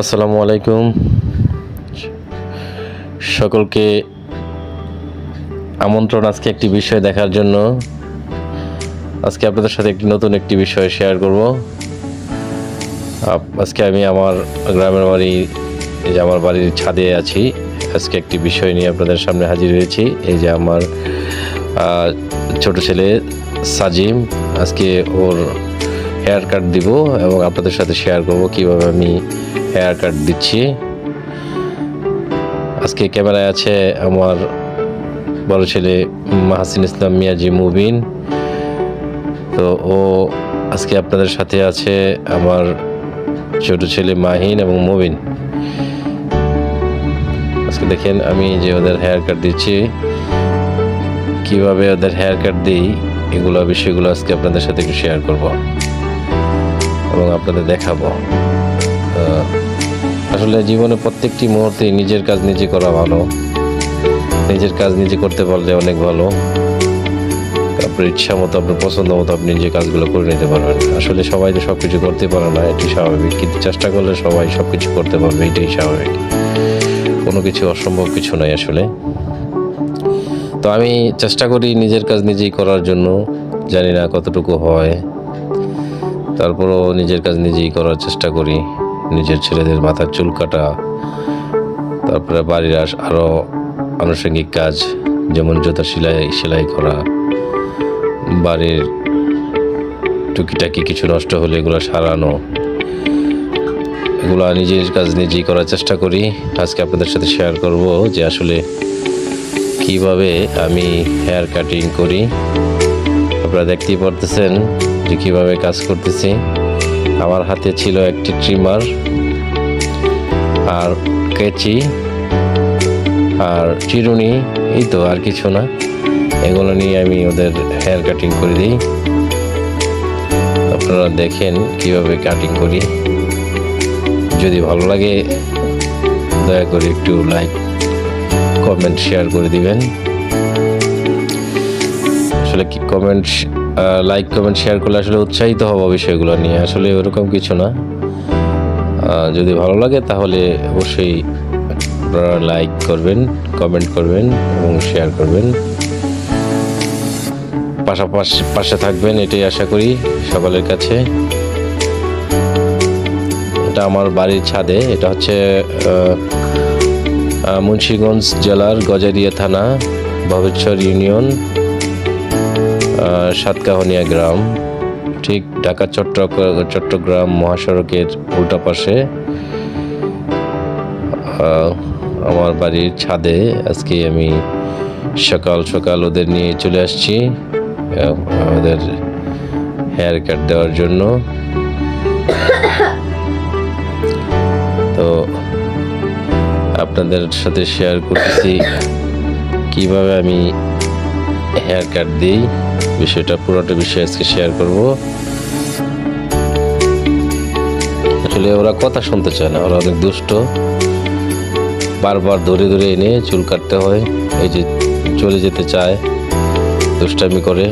আসসালামু আলাইকুম সকলকে আমন্ত্রণ আজকে একটি বিষয় দেখার জন্য। আজকে আপনাদের সাথে নতুন একটি বিষয় শেয়ার করব। আজকে আমি আমার গ্রামের বাড়ি, এই যে আমার বাড়ির ছাদে আছি। আজকে একটি বিষয় নিয়ে আপনাদের সামনে হাজির হয়েছি। এই যে আমার ছোট ছেলে সাজিম, আজকে ওর হেয়ার কাট দিব এবং আপনাদের সাথে শেয়ার করব কিভাবে আমি হেয়ার কাট দিচ্ছি। আজকে ক্যামেরায় আছে আমার বড় ছেলে মাহসিন ইসলাম মিয়াজি মুবিন। তো ও আজকে আপনাদের সাথে আছে আমার ছোট ছেলে মাহিন এবং মুবিন। আজকে দেখেন আমি যে ওদের হেয়ার কাট দিচ্ছি, কিভাবে ওদের হেয়ার কাট দিই, এগুলো বিষয়গুলো আজকে আপনাদের সাথে একটু শেয়ার করব এবং আপনাদের দেখাবো। আসলে জীবনে প্রত্যেকটি মুহূর্তে নিজের কাজ নিজে করা ভালো। নিজের কাজ নিজে করতে পারলে অনেক ভালো। আপনার ইচ্ছা মতো, আপনার পছন্দ মতো আপনি নিজে কাজগুলো করে নিতে পারবেন। আসলে সবাই তো সব কিছু করতে পারে না, এটি স্বাভাবিক, কিন্তু চেষ্টা করলে সবাই সব কিছু করতে পারবে, এটাই স্বাভাবিক। কোনো কিছু অসম্ভব কিছু নয় আসলে। তো আমি চেষ্টা করি নিজের কাজ নিজেই করার জন্য। জানি না কতটুকু হয়, তারপরও নিজের কাজ নিজেই করার চেষ্টা করি। নিজের ছেলেদের মাথার চুল কাটা, তারপরে বাড়ির আরও আনুষঙ্গিক কাজ, যেমন জুতা সেলাই করা, বাড়ির টুকিটাকি কিছু নষ্ট হলে এগুলো সারানো, এগুলো নিজের কাজ নিজেই করার চেষ্টা করি। আজকে আপনাদের সাথে শেয়ার করব যে আসলে কিভাবে আমি হেয়ার কাটিং করি। আপনারা দেখতেই পারতেছেন যে কীভাবে কাজ করতেছি। আমার হাতে ছিল একটি ট্রিমার আর কেচি আর চিরুনি, এই তো, আর কিছু না। এগুলো নিয়ে আমি ওদের হেয়ার কাটিং করে দিই। আপনারা দেখেন কিভাবে কাটিং করি। যদি ভালো লাগে দয়া করে একটু লাইক কমেন্ট শেয়ার করে দিবেন। আসলে কি লাইক কমেন্ট শেয়ার করলে আসলে উৎসাহিত হব বিষয়গুলো নিয়ে। আসলে ওরকম কিছু না, যদি ভালো লাগে তাহলে অবশ্যই আপনারা লাইক করবেন, কমেন্ট করবেন এবং শেয়ার করবেন, পাশে থাকবেন, এটাই আশা করি সকলের কাছে। এটা আমার বাড়ির ছাদে। এটা হচ্ছে মুন্সিগঞ্জ জেলার গজারিয়া থানা, ভবেশ্বর ইউনিয়ন, সাতকাহনিয়া গ্রাম, ঠিক ঢাকা চট্টগ্রাম মহাসড়কের উল্টা পাশে আমার বাড়ির ছাদে। আজকে আমি সকাল সকাল ওদের নিয়ে চলে আসছি ওদের হেয়ার কাট দেওয়ার জন্য। তো আপনাদের সাথে শেয়ার করতেছি কিভাবে আমি হেয়ার কাট দিই। বিষয়টা পুরোটা বিষয় আজকে শেয়ার করব। আসলে ওরা কথা শুনতে চায় না, ওরা অনেক দুষ্ট। বারবার ধরে ধরে এনে চুল কাটতে হয়। এই যে চলে যেতে চায়, দুষ্টামি করে,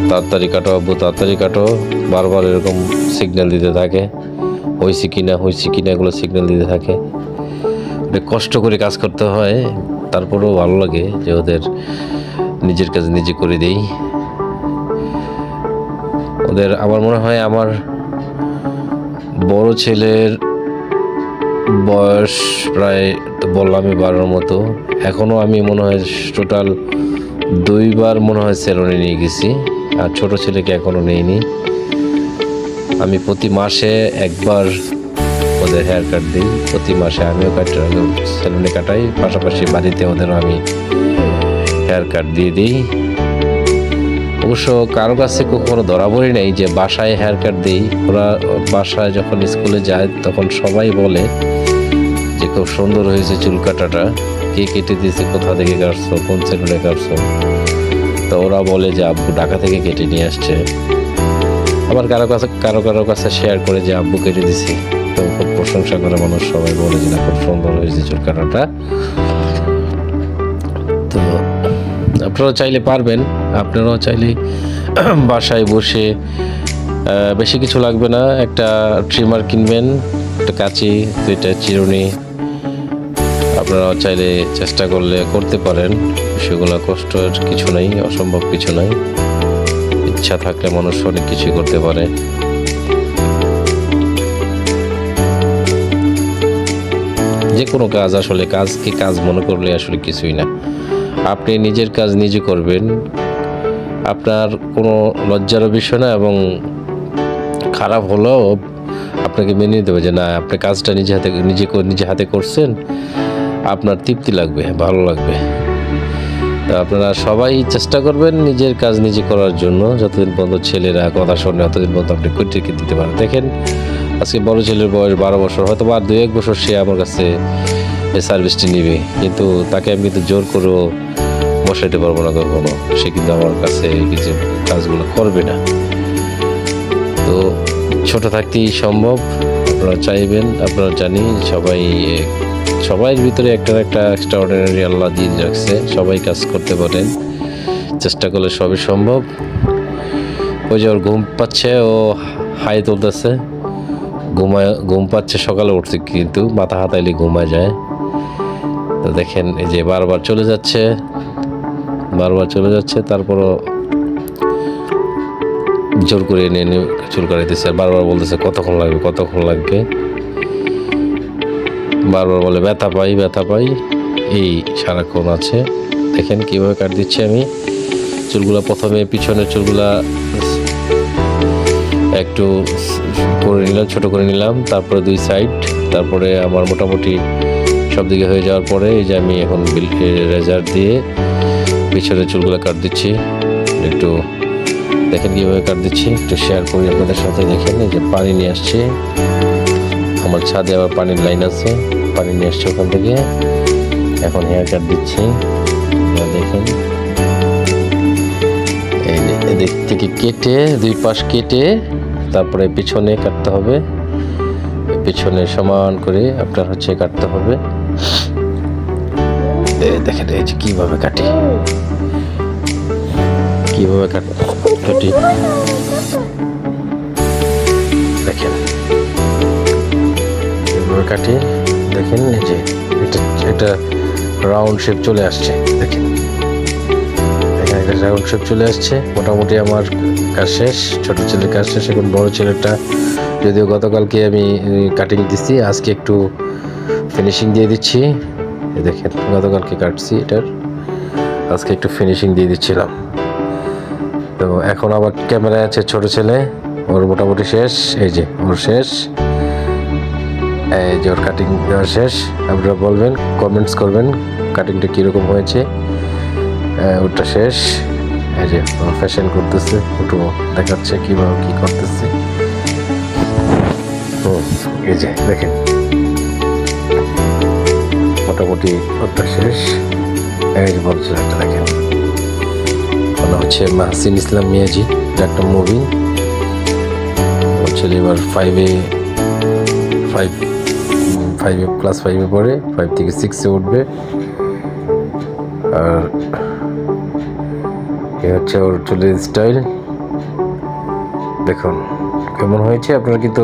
তাড়াতাড়ি কাটো আব্বু, তাড়াতাড়ি কাটো, বারবার এরকম সিগন্যাল দিতে থাকে। হয়েছে কিনা এগুলো সিগন্যাল দিতে থাকে। কষ্ট করে কাজ করতে হয়, তারপরেও ভালো লাগে যে ওদের নিজের কাজ নিজে করে দেই। ওদের আমার মনে হয় আমার বড় ছেলের বয়স প্রায় বললামই 12 মতো। এখনও আমি মনে হয় টোটাল 2 বার মনে হয় সেলুনে নিয়ে গেছি, আর ছোট ছেলেকে এখনও নেইনি। আমি প্রতি মাসে একবার ওদের হেয়ার কাট দিই। প্রতি মাসে আমিও সেলুনে কাটাই, পাশাপাশি বাড়িতে ওদেরও আমি হেয়ার কাট দিয়ে দিই। অবশ্য কারো কাছে কখনো ধরা পড়ি নাই যে বাসায় হেয়ার কাট দিই। ওরা বাসায় যখন স্কুলে যায় তখন সবাই বলে যে খুব সুন্দর হয়েছে চুল কাটাটা, কে কেটে দিয়েছে, কোথা থেকে কাটছো, কোন সেলুনে কাটছো। তো ওরা বলে যে আব্বু ঢাকা থেকে কেটে নিয়ে আসছে। আবার কারো কাছে শেয়ার করে যে আব্বু কেটে দিছি। তো খুব প্রশংসা করে মানুষ, সবাই বলে যে না খুব সুন্দর হয়েছে চুল কাটাটা। তো আপনারাও চাইলে পারবেন, আপনারাও চাইলে বাসায় বসে বেশি কিছু লাগবে না, একটা ট্রিমার কিনবেন, একটা কাঁচি, দুইটা চিরুনি। আপনারা চাইলে চেষ্টা করলে করতে পারেন, সেগুলো কষ্টের কিছু নেই, অসম্ভব কিছু নাই। ইচ্ছা থাকলে মানুষ অনেক কিছুই করতে পারে। যে কোনো কাজ আসলে কাজকে কাজ মনে করলে আসলে কিছুই না। আপনি নিজের কাজ নিজে করবেন, আপনার কোনো লজ্জার বিষয় না, এবং খারাপ হলেও আপনাকে মেনে নিতে হবে যে না, আপনি কাজটা নিজে হাতে করছেন, আপনার তৃপ্তি লাগবে, ভালো লাগবে। তো আপনারা সবাই চেষ্টা করবেন নিজের কাজ নিজে করার জন্য। যতদিন পর্যন্ত ছেলেরা কথা শোনে ততদিন পর্যন্ত আপনি রেখে দিতে পারেন। দেখেন, আজকে বড় ছেলের বয়স 12 বছর, হয়তো আর 2-1 বছর সে আমার কাছে এই সার্ভিসটি নেবে, কিন্তু তাকে আমি কিন্তু জোর করেও বসাইতে পারবো না কখনো। সে কিন্তু আমার কাছে কিছু কাজগুলো করবে না। তো ছোট থাকতেই সম্ভব, আপনারা চাইবেন। আপনারা জানি সবাই ভিতরে একটা এক্সট্রাঅর্ডিনারি আল্লাহ দিয়ে রাখছে, সবাই কাজ করতে পারেন, চেষ্টা করলে সবই সম্ভব। ওই যে ওর ঘুম পাচ্ছে, ও হাই তুলতেছে, ঘুম পাচ্ছে, সকালে উঠছে কিন্তু মাথা হাতাইলে ঘুমায় যায়। তো দেখেন, এই যে বারবার চলে যাচ্ছে, তারপরও জোর করে এনে চুল কাটাইতেছে, বারবার বলতেছে কতক্ষণ লাগবে, বারবার বলে ব্যথা পাই, এই সারাক্ষণ আছে। দেখেন কীভাবে কাট দিচ্ছি আমি চুলগুলা। প্রথমে পিছনের চুলগুলা একটু ছোট করে নিলাম, তারপরে 2 সাইড, তারপরে আমার মোটামুটি সব দিকে হয়ে যাওয়ার পরে এই যে আমি এখন রেজার দিয়ে পিছনের চুলগুলা কাট দিচ্ছি। একটু দেখেন কীভাবে কাট দিচ্ছি, একটু শেয়ার করি আপনাদের সাথে। দেখেন, এই যে পানি নিয়ে আসছি, আমার ছাদে আবার পানির লাইন আছে, পানি নিয়ে আসছে ওখান থেকে। এখন হেয়ার কাট দিচ্ছি। দেখেন, এদিক থেকে কেটে 2 পাশ কেটে তারপরে পিছনে কাটতে হবে, পিছনে সমান করে আপনার কাটতে হবে। দেখেন এই যে কিভাবে কাটি দেখেন কিভাবে কাটি। দেখেন এই যে এটা রাউন্ড শেপ চলে আসছে। দেখেন একটা রাউন্ড শেপ চলে আসছে। মোটামুটি আমার কাজ শেষ, ছোট ছেলের কাজ শেষ। এখন বড় ছেলেটা যদিও গতকালকে আমি কাটিং দিচ্ছি, আজকে একটু ফিনিশিং দিয়ে দিচ্ছি। দেখেন, গতকালকে কাটছি এটার, আজকে একটু ফিনিশিং দিয়ে দিচ্ছিলাম। তো এখন আবার ক্যামেরায় আছে ছোট ছেলে, ওর মোটামুটি শেষ। এই যে ওর শেষ, এই যে ওর কাটিং দেওয়া শেষ। আপনারা বলবেন, কমেন্টস করবেন কাটিংটা কীরকম হয়েছে। ওটা শেষ। এই যে ফ্যাশন করতেছে, ওটু দেখাচ্ছে কীভাবে কী করতেছে। এই যে দেখেন, মোটামুটি ওটা শেষ। এই যে বলছে একটা দেখেন, ওটা হচ্ছে মাহসিন ইসলাম মিয়াজি, এটা একটা মুভি। ছেলে এবার 5 ক্লাস 5-এ পড়ে, 5 থেকে 6-এ উঠবে। আর এ হচ্ছে ওর চুলের স্টাইল। দেখুন কেমন হয়েছে, আপনারা কিন্তু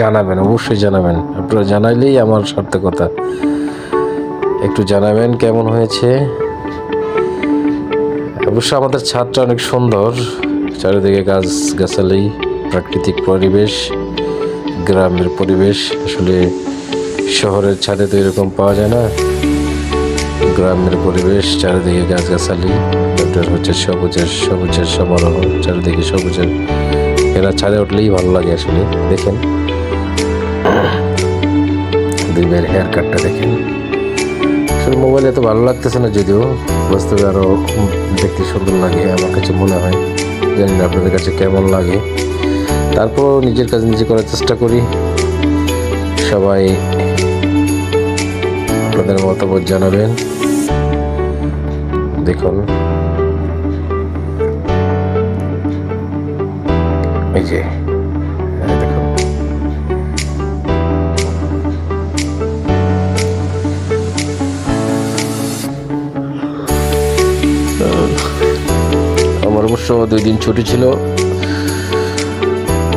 জানাবেন, অবশ্যই জানাবেন। আপনারা জানাইলেই আমার সার্থকতা। একটু জানাবেন কেমন হয়েছে। অবশ্য আমাদের ছাদটা অনেক সুন্দর, চারিদিকে গাছগাছালি, প্রাকৃতিক পরিবেশ, গ্রামের পরিবেশ। আসলে শহরের ছাদে তো এরকম পাওয়া যায় না। গ্রামের পরিবেশ, চারিদিকে গাছগাছালি, হচ্ছে সবুজের সমারোহ, চারিদিকে সবুজের। এরা ছাদে উঠলেই ভালো লাগে আসলে। দেখেন 2 ভাইয়ের হেয়ার কাটটা দেখেন। আসলে মোবাইলে এত ভালো লাগতেছে না, যদিও বাস্তবে আরও দেখতে সুন্দর লাগে আমার কাছে মনে হয়। জানি না আপনাদের কাছে কেমন লাগে। তারপর নিজের কাজ নিজে করার চেষ্টা করি। সবাই আপনাদের মতামত জানাবেন। দেখুন এই যে দেখুন, আমার অবশ্য 2 দিন ছুটি ছিল,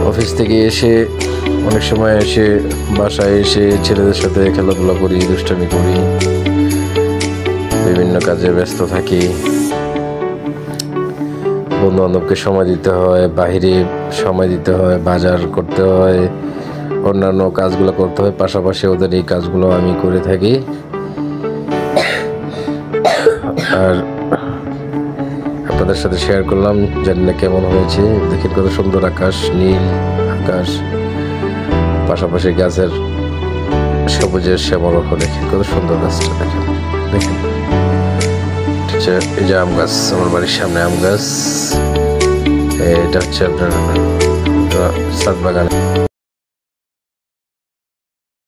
অফিস থেকে এসে অনেক সময় এসে বাসায় এসে ছেলেদের সাথে খেলাধুলা করি, দুষ্টামি করি, বিভিন্ন কাজে ব্যস্ত থাকি। বন্ধু বান্ধবকে সময় দিতে হয়, বাহিরে সময় দিতে হয়, বাজার করতে হয়, অন্যান্য কাজগুলো করতে হয়, পাশাপাশি ওদের এই কাজগুলো আমি করে থাকি। আর আপনাদের সাথে শেয়ার করলাম, জানি না কেমন হয়েছে। দেখেন কত সুন্দর আকাশ, নীল আকাশ, পাশাপাশি গাছের সবুজের শ্যামলতা দেখেন কত সুন্দর গাছটা। দেখেন দেখেন এই যে আম গাছ, আমার বাড়ির সামনে আম গাছ। এটা হচ্ছে আপনার ছাদ বাগান।